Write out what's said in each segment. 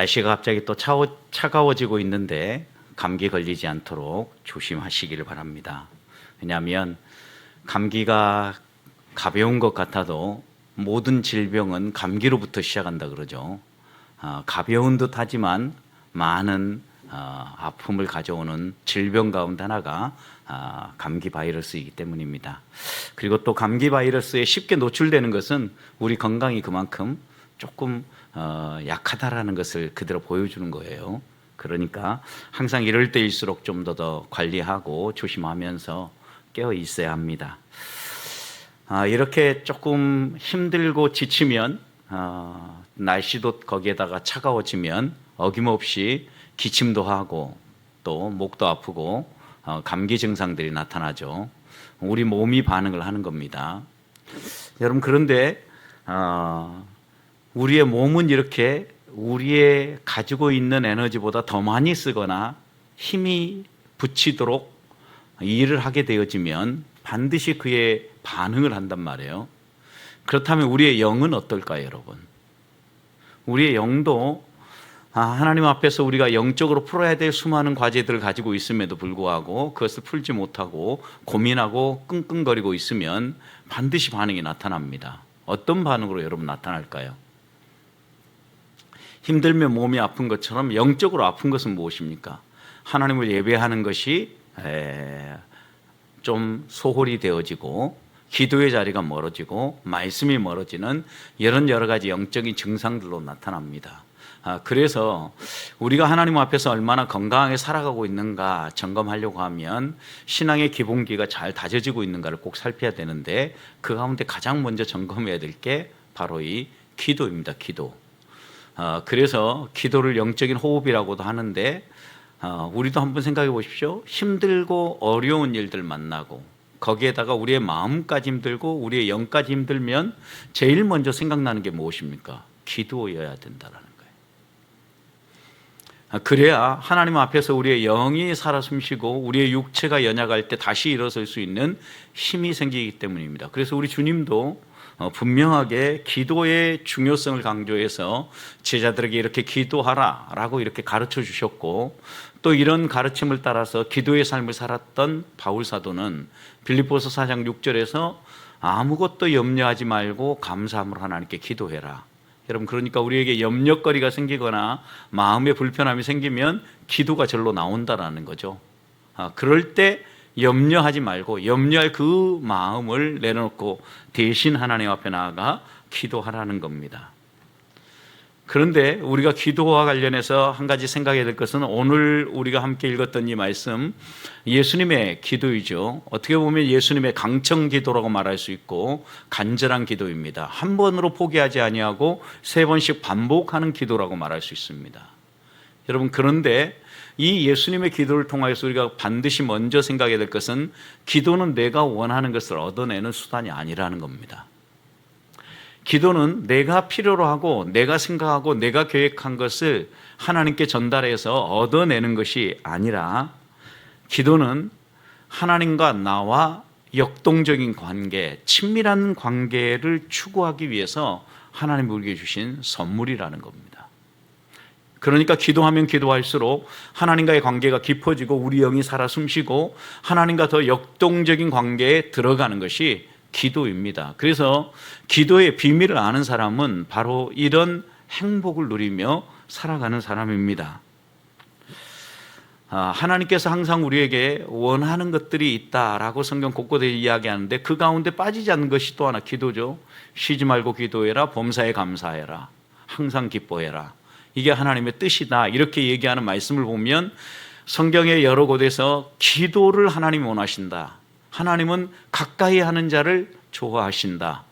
날씨가 갑자기 또 차가워지고 있는데 감기 걸리지 않도록 조심하시기를 바랍니다. 왜냐하면 감기가 가벼운 것 같아도 모든 질병은 감기로부터 시작한다 그러죠. 가벼운 듯 하지만 많은 아픔을 가져오는 질병 가운데 하나가 감기 바이러스이기 때문입니다. 그리고 또 감기 바이러스에 쉽게 노출되는 것은 우리 건강이 그만큼 조금 약하다라는 것을 그대로 보여주는 거예요. 그러니까 항상 이럴 때일수록 좀 더 관리하고 조심하면서 깨어 있어야 합니다. 이렇게 조금 힘들고 지치면 날씨도 거기에다가 차가워지면 어김없이 기침도 하고 또 목도 아프고 감기 증상들이 나타나죠. 우리 몸이 반응을 하는 겁니다. 여러분, 그런데 우리의 몸은 이렇게 우리의 가지고 있는 에너지보다 더 많이 쓰거나 힘이 붙이도록 일을 하게 되어지면 반드시 그에 반응을 한단 말이에요. 그렇다면 우리의 영은 어떨까요, 여러분? 우리의 영도 하나님 앞에서 우리가 영적으로 풀어야 될 수많은 과제들을 가지고 있음에도 불구하고 그것을 풀지 못하고 고민하고 끙끙거리고 있으면 반드시 반응이 나타납니다. 어떤 반응으로 여러분 나타날까요? 힘들면 몸이 아픈 것처럼 영적으로 아픈 것은 무엇입니까? 하나님을 예배하는 것이 좀 소홀히 되어지고 기도의 자리가 멀어지고 말씀이 멀어지는 이런 여러 가지 영적인 증상들로 나타납니다. 그래서 우리가 하나님 앞에서 얼마나 건강하게 살아가고 있는가 점검하려고 하면 신앙의 기본기가 잘 다져지고 있는가를 꼭 살펴야 되는데 그 가운데 가장 먼저 점검해야 될 게 바로 이 기도입니다. 기도. 그래서 기도를 영적인 호흡이라고도 하는데 우리도 한번 생각해 보십시오. 힘들고 어려운 일들 만나고 거기에다가 우리의 마음까지 힘들고 우리의 영까지 힘들면 제일 먼저 생각나는 게 무엇입니까? 기도여야 된다는 거예요. 그래야 하나님 앞에서 우리의 영이 살아 숨쉬고 우리의 육체가 연약할 때 다시 일어설 수 있는 힘이 생기기 때문입니다. 그래서 우리 주님도 분명하게 기도의 중요성을 강조해서 제자들에게 이렇게 기도하라라고 이렇게 가르쳐 주셨고 또 이런 가르침을 따라서 기도의 삶을 살았던 바울 사도는 빌립보서 4장 6절에서 아무것도 염려하지 말고 감사함으로 하나님께 기도해라. 여러분, 그러니까 우리에게 염려거리가 생기거나 마음의 불편함이 생기면 기도가 절로 나온다라는 거죠. 그럴 때 염려하지 말고 염려할 그 마음을 내려놓고 대신 하나님 앞에 나아가 기도하라는 겁니다. 그런데 우리가 기도와 관련해서 한 가지 생각해야 될 것은 오늘 우리가 함께 읽었던 이 말씀 예수님의 기도이죠. 어떻게 보면 예수님의 강청 기도라고 말할 수 있고 간절한 기도입니다. 한 번으로 포기하지 아니하고 3번씩 반복하는 기도라고 말할 수 있습니다. 여러분, 그런데 이 예수님의 기도를 통하여서 우리가 반드시 먼저 생각해야 될 것은 기도는 내가 원하는 것을 얻어내는 수단이 아니라는 겁니다. 기도는 내가 필요로 하고 내가 생각하고 내가 계획한 것을 하나님께 전달해서 얻어내는 것이 아니라 기도는 하나님과 나와 역동적인 관계, 친밀한 관계를 추구하기 위해서 하나님이 우리에게 주신 선물이라는 겁니다. 그러니까 기도하면 기도할수록 하나님과의 관계가 깊어지고 우리 영이 살아 숨쉬고 하나님과 더 역동적인 관계에 들어가는 것이 기도입니다. 그래서 기도의 비밀을 아는 사람은 바로 이런 행복을 누리며 살아가는 사람입니다. 하나님께서 항상 우리에게 원하는 것들이 있다라고 성경 곳곳에 이야기하는데 그 가운데 빠지지 않는 것이 또 하나 기도죠. 쉬지 말고 기도해라, 범사에 감사해라, 항상 기뻐해라. 이게 하나님의 뜻이다 이렇게 얘기하는 말씀을 보면 성경의 여러 곳에서 기도를 하나님이 원하신다. 하나님은 가까이 하는 자를 좋아하신다.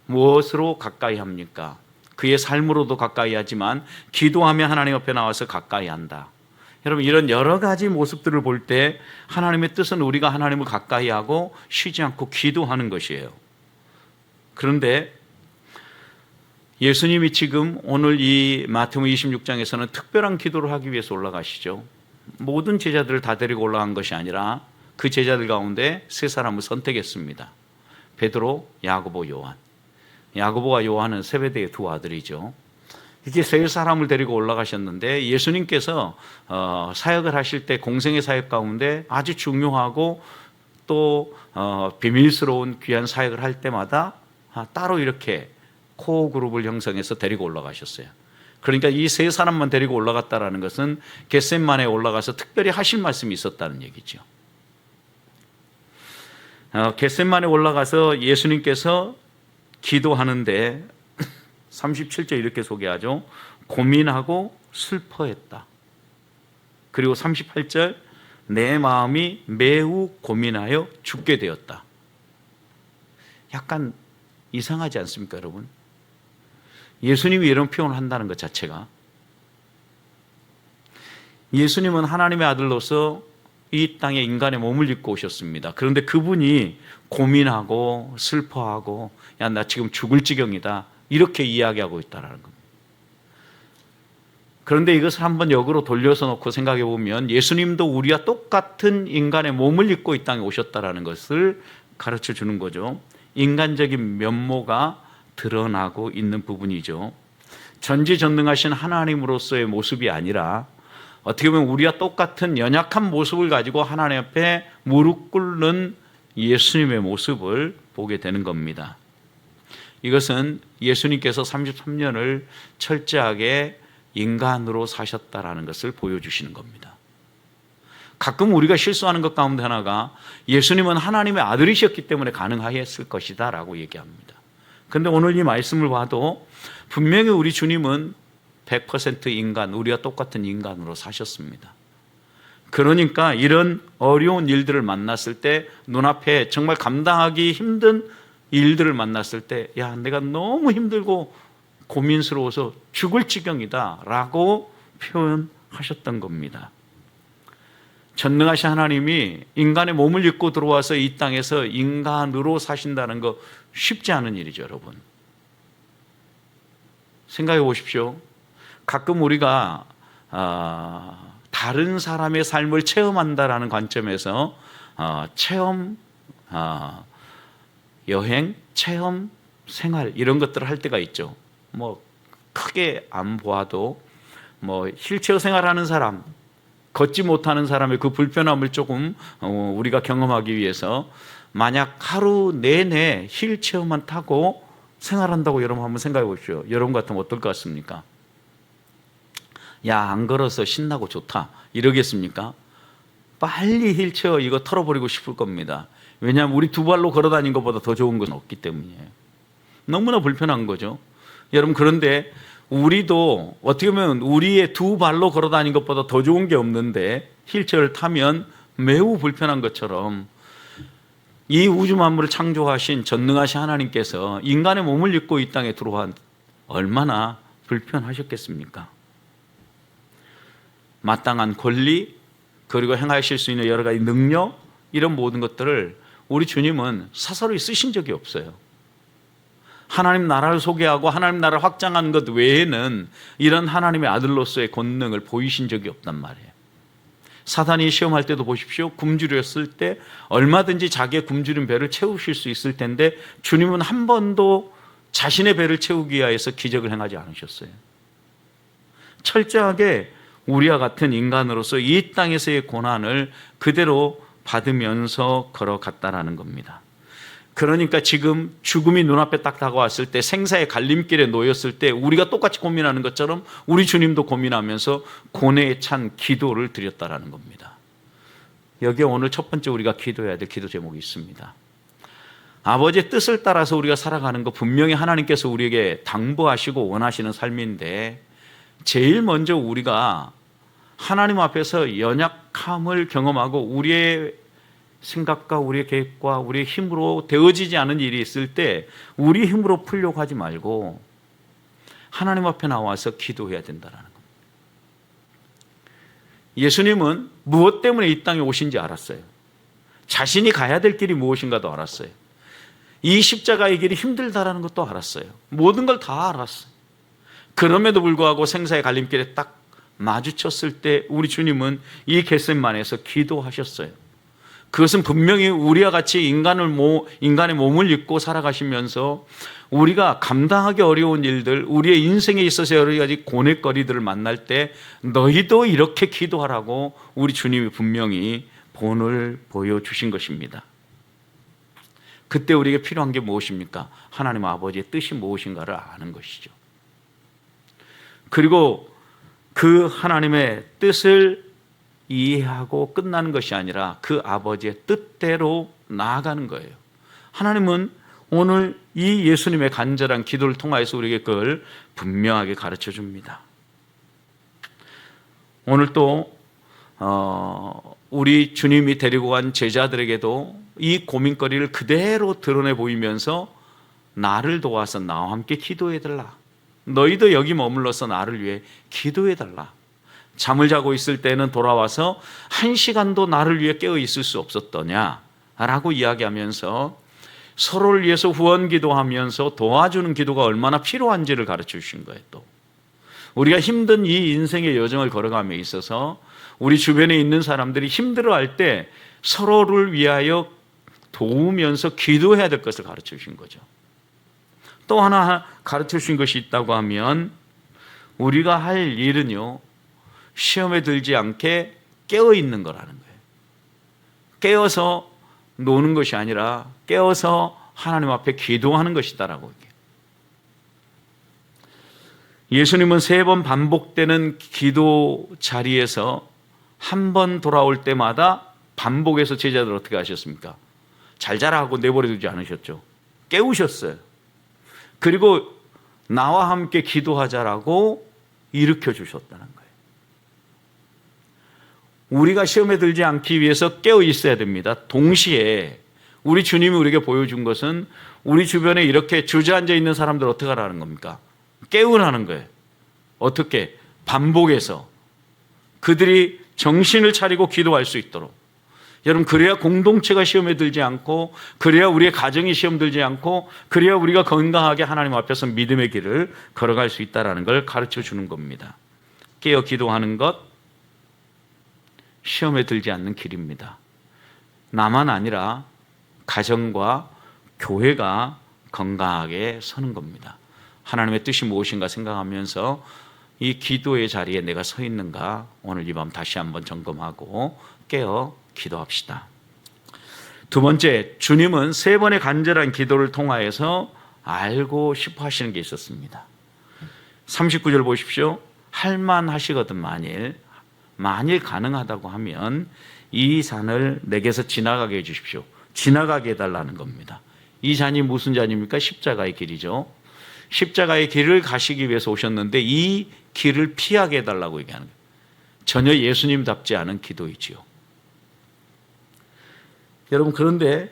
무엇으로 가까이 합니까? 그의 삶으로도 가까이 하지만 기도하며 하나님 앞에 나와서 가까이 한다. 여러분, 이런 여러 가지 모습들을 볼 때 하나님의 뜻은 우리가 하나님을 가까이 하고 쉬지 않고 기도하는 것이에요. 그런데 예수님이 지금 오늘 이 마태복음 26장에서는 특별한 기도를 하기 위해서 올라가시죠. 모든 제자들을 다 데리고 올라간 것이 아니라 그 제자들 가운데 3사람을 선택했습니다. 베드로, 야고보, 요한. 야고보와 요한은 세베대의 2 아들이죠. 이게 세 사람을 데리고 올라가셨는데 예수님께서 사역을 하실 때 공생의 사역 가운데 아주 중요하고 또 비밀스러운 귀한 사역을 할 때마다 따로 이렇게 코어 그룹을 형성해서 데리고 올라가셨어요. 그러니까 이 세 사람만 데리고 올라갔다라는 것은 겟셋만에 올라가서 특별히 하실 말씀이 있었다는 얘기죠. 겟셋만에 올라가서 예수님께서 기도하는데 37절 이렇게 소개하죠. 고민하고 슬퍼했다. 그리고 38절 내 마음이 매우 고민하여 죽게 되었다. 약간 이상하지 않습니까, 여러분? 예수님이 이런 표현을 한다는 것 자체가, 예수님은 하나님의 아들로서 이 땅에 인간의 몸을 입고 오셨습니다. 그런데 그분이 고민하고 슬퍼하고 야, 나 지금 죽을 지경이다, 이렇게 이야기하고 있다는 겁니다. 그런데 이것을 한번 역으로 돌려서 놓고 생각해 보면 예수님도 우리와 똑같은 인간의 몸을 입고 이 땅에 오셨다는 것을 가르쳐 주는 거죠. 인간적인 면모가 드러나고 있는 부분이죠. 전지전능하신 하나님으로서의 모습이 아니라 어떻게 보면 우리와 똑같은 연약한 모습을 가지고 하나님 앞에 무릎 꿇는 예수님의 모습을 보게 되는 겁니다. 이것은 예수님께서 33년을 철저하게 인간으로 사셨다라는 것을 보여주시는 겁니다. 가끔 우리가 실수하는 것 가운데 하나가 예수님은 하나님의 아들이셨기 때문에 가능하였을 것이다 라고 얘기합니다. 그런데 오늘 이 말씀을 봐도 분명히 우리 주님은 100% 인간, 우리와 똑같은 인간으로 사셨습니다. 그러니까 이런 어려운 일들을 만났을 때, 눈앞에 정말 감당하기 힘든 일들을 만났을 때, 야, 내가 너무 힘들고 고민스러워서 죽을 지경이다 라고 표현하셨던 겁니다. 전능하신 하나님이 인간의 몸을 입고 들어와서 이 땅에서 인간으로 사신다는 거 쉽지 않은 일이죠, 여러분. 생각해 보십시오. 가끔 우리가 다른 사람의 삶을 체험한다라는 관점에서 체험, 여행, 체험, 생활 이런 것들을 할 때가 있죠. 뭐 크게 안 보아도 뭐 휠체어 생활하는 사람, 걷지 못하는 사람의 그 불편함을 조금 우리가 경험하기 위해서 만약 하루 내내 휠체어만 타고 생활한다고 여러분 한번 생각해 보십시오. 여러분 같으면 어떨 것 같습니까? 야, 안 걸어서 신나고 좋다 이러겠습니까? 빨리 휠체어 이거 털어버리고 싶을 겁니다. 왜냐하면 우리 두 발로 걸어 다니는 것보다 더 좋은 건 없기 때문이에요. 너무나 불편한 거죠. 여러분, 그런데 우리도 어떻게 보면 우리의 두 발로 걸어 다니는 것보다 더 좋은 게 없는데 휠체어를 타면 매우 불편한 것처럼 이 우주 만물을 창조하신 전능하신 하나님께서 인간의 몸을 입고 이 땅에 들어와 얼마나 불편하셨겠습니까? 마땅한 권리, 그리고 행하실 수 있는 여러 가지 능력, 이런 모든 것들을 우리 주님은 사사로이 쓰신 적이 없어요. 하나님 나라를 소개하고 하나님 나라를 확장하는 것 외에는 이런 하나님의 아들로서의 권능을 보이신 적이 없단 말이에요. 사단이 시험할 때도 보십시오. 굶주렸을 때 얼마든지 자기의 굶주린 배를 채우실 수 있을 텐데 주님은 한 번도 자신의 배를 채우기 위해서 기적을 행하지 않으셨어요. 철저하게 우리와 같은 인간으로서 이 땅에서의 고난을 그대로 받으면서 걸어갔다라는 겁니다. 그러니까 지금 죽음이 눈앞에 딱 다가왔을 때, 생사의 갈림길에 놓였을 때 우리가 똑같이 고민하는 것처럼 우리 주님도 고민하면서 고뇌에 찬 기도를 드렸다라는 겁니다. 여기에 오늘 첫 번째 우리가 기도해야 될 기도 제목이 있습니다. 아버지의 뜻을 따라서 우리가 살아가는 거 분명히 하나님께서 우리에게 당부하시고 원하시는 삶인데, 제일 먼저 우리가 하나님 앞에서 연약함을 경험하고 우리의 생각과 우리의 계획과 우리의 힘으로 되어지지 않은 일이 있을 때 우리 힘으로 풀려고 하지 말고 하나님 앞에 나와서 기도해야 된다는 겁니다. 예수님은 무엇 때문에 이 땅에 오신지 알았어요. 자신이 가야 될 길이 무엇인가도 알았어요. 이 십자가의 길이 힘들다라는 것도 알았어요. 모든 걸 다 알았어요. 그럼에도 불구하고 생사의 갈림길에 딱 마주쳤을 때 우리 주님은 이 겟셋만에서 기도하셨어요. 그것은 분명히 우리와 같이 인간의 몸을 입고 살아가시면서 우리가 감당하기 어려운 일들, 우리의 인생에 있어서 여러 가지 고뇌거리들을 만날 때 너희도 이렇게 기도하라고 우리 주님이 분명히 본을 보여주신 것입니다. 그때 우리에게 필요한 게 무엇입니까? 하나님 아버지의 뜻이 무엇인가를 아는 것이죠. 그리고 그 하나님의 뜻을 이해하고 끝나는 것이 아니라 그 아버지의 뜻대로 나아가는 거예요. 하나님은 오늘 이 예수님의 간절한 기도를 통하여서 우리에게 그걸 분명하게 가르쳐 줍니다. 오늘 또 우리 주님이 데리고 간 제자들에게도 이 고민거리를 그대로 드러내 보이면서 나를 도와서 나와 함께 기도해달라. 너희도 여기 머물러서 나를 위해 기도해달라. 잠을 자고 있을 때는 돌아와서 1시간도 나를 위해 깨어 있을 수 없었더냐 라고 이야기하면서 서로를 위해서 후원 기도하면서 도와주는 기도가 얼마나 필요한지를 가르쳐 주신 거예요. 또 우리가 힘든 이 인생의 여정을 걸어감에 있어서 우리 주변에 있는 사람들이 힘들어할 때 서로를 위하여 도우면서 기도해야 될 것을 가르쳐 주신 거죠. 또 하나 가르쳐 주신 것이 있다고 하면 우리가 할 일은요, 시험에 들지 않게 깨어 있는 거라는 거예요. 깨어서 노는 것이 아니라 깨어서 하나님 앞에 기도하는 것이다라고. 예수님은 3번 반복되는 기도 자리에서 한 번 돌아올 때마다 반복해서 제자들 어떻게 하셨습니까? 잘 자라 하고 내버려 두지 않으셨죠. 깨우셨어요. 그리고 나와 함께 기도하자라고 일으켜 주셨다는 거예요. 우리가 시험에 들지 않기 위해서 깨어 있어야 됩니다. 동시에 우리 주님이 우리에게 보여준 것은 우리 주변에 이렇게 주저앉아 있는 사람들 어떻게 하라는 겁니까? 깨우라는 거예요. 어떻게? 반복해서 그들이 정신을 차리고 기도할 수 있도록. 여러분, 그래야 공동체가 시험에 들지 않고, 그래야 우리의 가정이 시험 들지 않고, 그래야 우리가 건강하게 하나님 앞에서 믿음의 길을 걸어갈 수 있다는 걸 가르쳐 주는 겁니다. 깨어 기도하는 것, 시험에 들지 않는 길입니다. 나만 아니라 가정과 교회가 건강하게 서는 겁니다. 하나님의 뜻이 무엇인가 생각하면서 이 기도의 자리에 내가 서 있는가 오늘 이 밤 다시 한번 점검하고 깨어 기도합시다. 두 번째, 주님은 3번의 간절한 기도를 통하여서 알고 싶어 하시는 게 있었습니다. 39절 보십시오. 할만하시거든 만일 가능하다고 하면 이 잔을 내게서 지나가게 해 주십시오. 지나가게 해달라는 겁니다. 이 잔이 무슨 잔입니까? 십자가의 길이죠. 십자가의 길을 가시기 위해서 오셨는데 이 길을 피하게 해달라고 얘기하는 거예요. 전혀 예수님답지 않은 기도이지요. 여러분, 그런데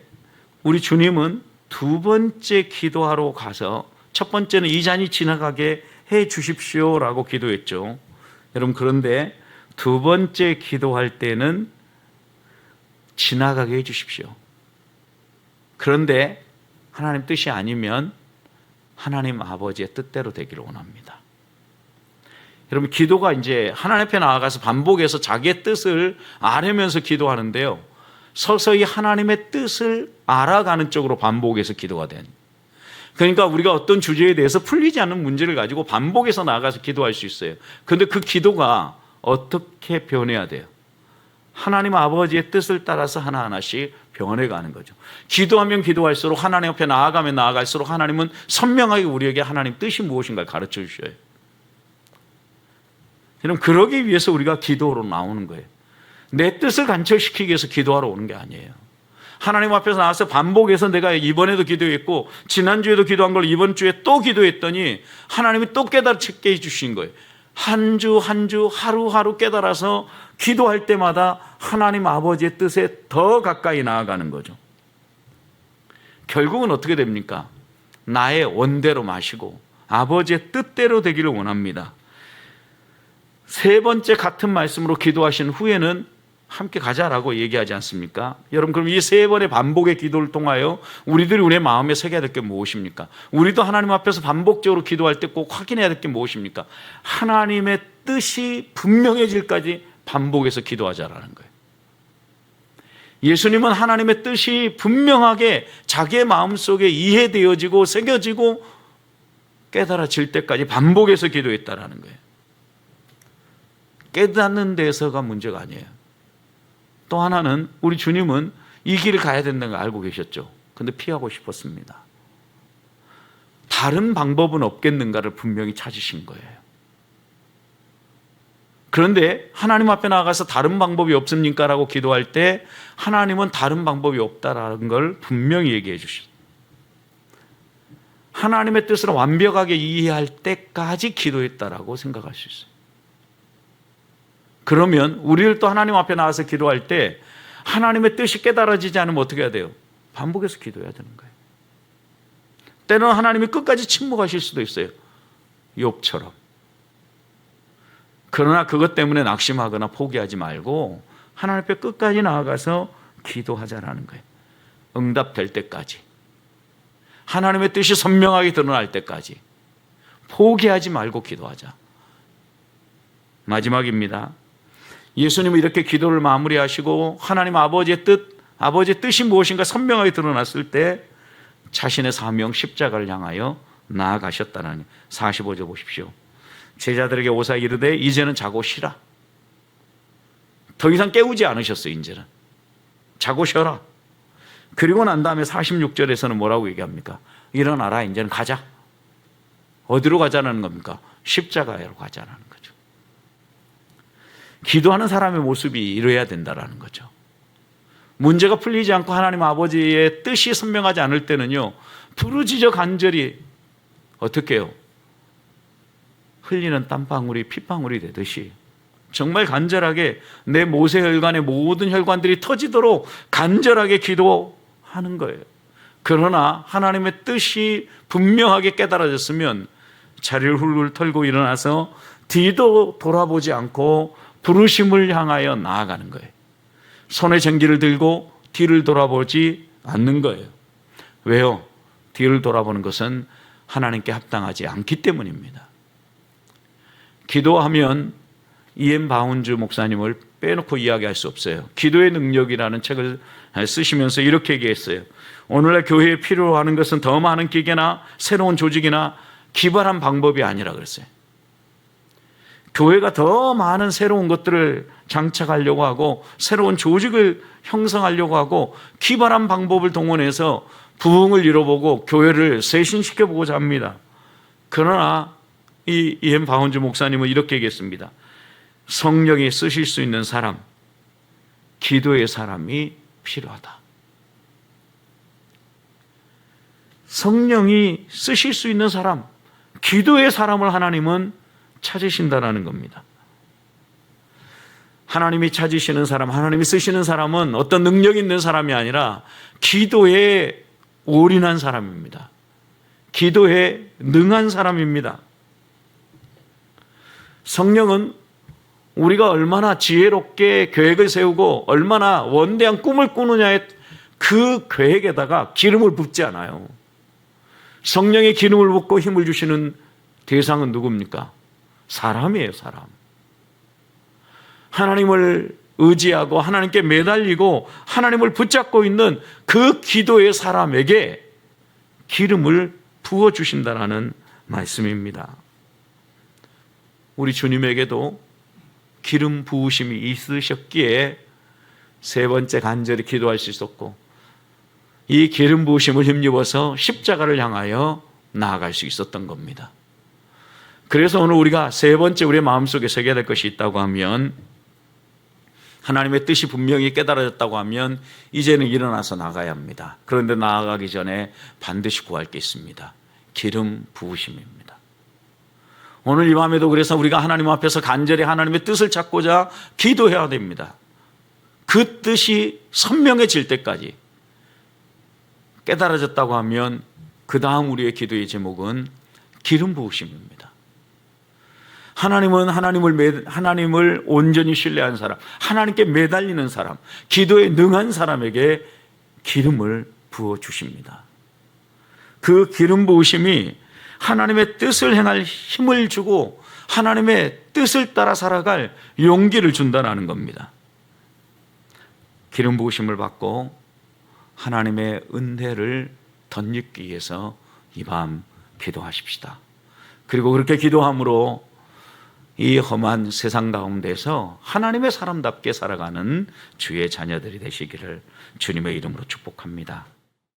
우리 주님은 2번째 기도하러 가서 첫 번째는 이 잔이 지나가게 해 주십시오라고 기도했죠. 여러분, 그런데 2번째 기도할 때는 지나가게 해 주십시오. 그런데 하나님 뜻이 아니면 하나님 아버지의 뜻대로 되기를 원합니다. 여러분, 기도가 이제 하나님 앞에 나아가서 반복해서 자기의 뜻을 아뢰면서 기도하는데요, 서서히 하나님의 뜻을 알아가는 쪽으로 반복해서 기도가 된. 그러니까 우리가 어떤 주제에 대해서 풀리지 않는 문제를 가지고 반복해서 나아가서 기도할 수 있어요. 그런데 그 기도가 어떻게 변해야 돼요? 하나님 아버지의 뜻을 따라서 하나하나씩 변해가는 거죠. 기도하면 기도할수록, 하나님 앞에 나아가면 나아갈수록 하나님은 선명하게 우리에게 하나님 뜻이 무엇인가를 가르쳐 주셔요. 여러분, 그러기 위해서 우리가 기도로 나오는 거예요. 내 뜻을 관철시키기 위해서 기도하러 오는 게 아니에요. 하나님 앞에서 나와서 반복해서 내가 이번에도 기도했고 지난주에도 기도한 걸 이번 주에 또 기도했더니 하나님이 또 깨닫게 해주신 거예요. 한 주 한 주 하루하루 깨달아서 기도할 때마다 하나님 아버지의 뜻에 더 가까이 나아가는 거죠. 결국은 어떻게 됩니까? 나의 원대로 마시고 아버지의 뜻대로 되기를 원합니다. 3번째 같은 말씀으로 기도하신 후에는 함께 가자라고 얘기하지 않습니까? 여러분, 그럼 이 3번의 반복의 기도를 통하여 우리들이 우리의 마음에 새겨야 될 게 무엇입니까? 우리도 하나님 앞에서 반복적으로 기도할 때 꼭 확인해야 될 게 무엇입니까? 하나님의 뜻이 분명해질까지 반복해서 기도하자라는 거예요. 예수님은 하나님의 뜻이 분명하게 자기의 마음속에 이해되어지고 새겨지고 깨달아질 때까지 반복해서 기도했다라는 거예요. 깨닫는 데서가 문제가 아니에요. 또 하나는 우리 주님은 이 길을 가야 된다는 걸 알고 계셨죠. 근데 피하고 싶었습니다. 다른 방법은 없겠는가를 분명히 찾으신 거예요. 그런데 하나님 앞에 나가서 다른 방법이 없습니까? 라고 기도할 때 하나님은 다른 방법이 없다라는 걸 분명히 얘기해 주셨어요. 하나님의 뜻을 완벽하게 이해할 때까지 기도했다라고 생각할 수 있어요. 그러면 우리를 또 하나님 앞에 나와서 기도할 때 하나님의 뜻이 깨달아지지 않으면 어떻게 해야 돼요? 반복해서 기도해야 되는 거예요. 때로는 하나님이 끝까지 침묵하실 수도 있어요. 욥처럼. 그러나 그것 때문에 낙심하거나 포기하지 말고 하나님 앞에 끝까지 나아가서 기도하자라는 거예요. 응답될 때까지. 하나님의 뜻이 선명하게 드러날 때까지. 포기하지 말고 기도하자. 마지막입니다. 예수님은 이렇게 기도를 마무리하시고 하나님 아버지의 뜻이 무엇인가 선명하게 드러났을 때 자신의 사명 십자가를 향하여 나아가셨다는 45절 보십시오. 제자들에게 오사 이르되 이제는 자고 쉬라. 더 이상 깨우지 않으셨어요. 이제는 자고 쉬어라. 그리고 난 다음에 46절에서는 뭐라고 얘기합니까? 일어나라. 이제는 가자. 어디로 가자는 겁니까? 십자가로 가자는 거죠. 기도하는 사람의 모습이 이루어야 된다는 거죠. 문제가 풀리지 않고 하나님 아버지의 뜻이 선명하지 않을 때는요, 부르짖어 간절히 어떻게 해요? 흘리는 땀방울이 핏방울이 되듯이 정말 간절하게 내 모세혈관의 모든 혈관들이 터지도록 간절하게 기도하는 거예요. 그러나 하나님의 뜻이 분명하게 깨달아졌으면 자리를 훌훌 털고 일어나서 뒤도 돌아보지 않고 부르심을 향하여 나아가는 거예요. 손에 전기를 들고 뒤를 돌아보지 않는 거예요. 왜요? 뒤를 돌아보는 것은 하나님께 합당하지 않기 때문입니다. 기도하면 이엠 바운즈 목사님을 빼놓고 이야기할 수 없어요. 기도의 능력이라는 책을 쓰시면서 이렇게 얘기했어요. 오늘날 교회에 필요로 하는 것은 더 많은 기계나 새로운 조직이나 기발한 방법이 아니라 그랬어요. 교회가 더 많은 새로운 것들을 장착하려고 하고 새로운 조직을 형성하려고 하고 기발한 방법을 동원해서 부흥을 이뤄보고 교회를 쇄신시켜보고자 합니다. 그러나 이 이엠 바운즈 목사님은 이렇게 얘기했습니다. 성령이 쓰실 수 있는 사람, 기도의 사람이 필요하다. 성령이 쓰실 수 있는 사람, 기도의 사람을 하나님은 찾으신다라는 겁니다. 하나님이 찾으시는 사람, 하나님이 쓰시는 사람은 어떤 능력 있는 사람이 아니라 기도에 올인한 사람입니다. 기도에 능한 사람입니다. 성령은 우리가 얼마나 지혜롭게 계획을 세우고 얼마나 원대한 꿈을 꾸느냐에 그 계획에다가 기름을 붓지 않아요. 성령의 기름을 붓고 힘을 주시는 대상은 누굽니까? 사람이에요, 사람. 하나님을 의지하고 하나님께 매달리고 하나님을 붙잡고 있는 그 기도의 사람에게 기름을 부어주신다는 말씀입니다. 우리 주님에게도 기름 부으심이 있으셨기에 세 번째 간절히 기도할 수 있었고 이 기름 부으심을 힘입어서 십자가를 향하여 나아갈 수 있었던 겁니다. 그래서 오늘 우리가 세 번째 우리의 마음속에 새겨야 될 것이 있다고 하면 하나님의 뜻이 분명히 깨달아졌다고 하면 이제는 일어나서 나가야 합니다. 그런데 나아가기 전에 반드시 구할 게 있습니다. 기름 부으심입니다. 오늘 이 밤에도 그래서 우리가 하나님 앞에서 간절히 하나님의 뜻을 찾고자 기도해야 됩니다. 그 뜻이 선명해질 때까지 깨달아졌다고 하면 그 다음 우리의 기도의 제목은 기름 부으심입니다. 하나님은 하나님을 온전히 신뢰한 사람, 하나님께 매달리는 사람, 기도에 능한 사람에게 기름을 부어주십니다. 그 기름 부으심이 하나님의 뜻을 행할 힘을 주고 하나님의 뜻을 따라 살아갈 용기를 준다는 겁니다. 기름 부으심을 받고 하나님의 은혜를 덧입기 위해서 이 밤 기도하십시다. 그리고 그렇게 기도함으로 이 험한 세상 가운데서 하나님의 사람답게 살아가는 주의 자녀들이 되시기를 주님의 이름으로 축복합니다.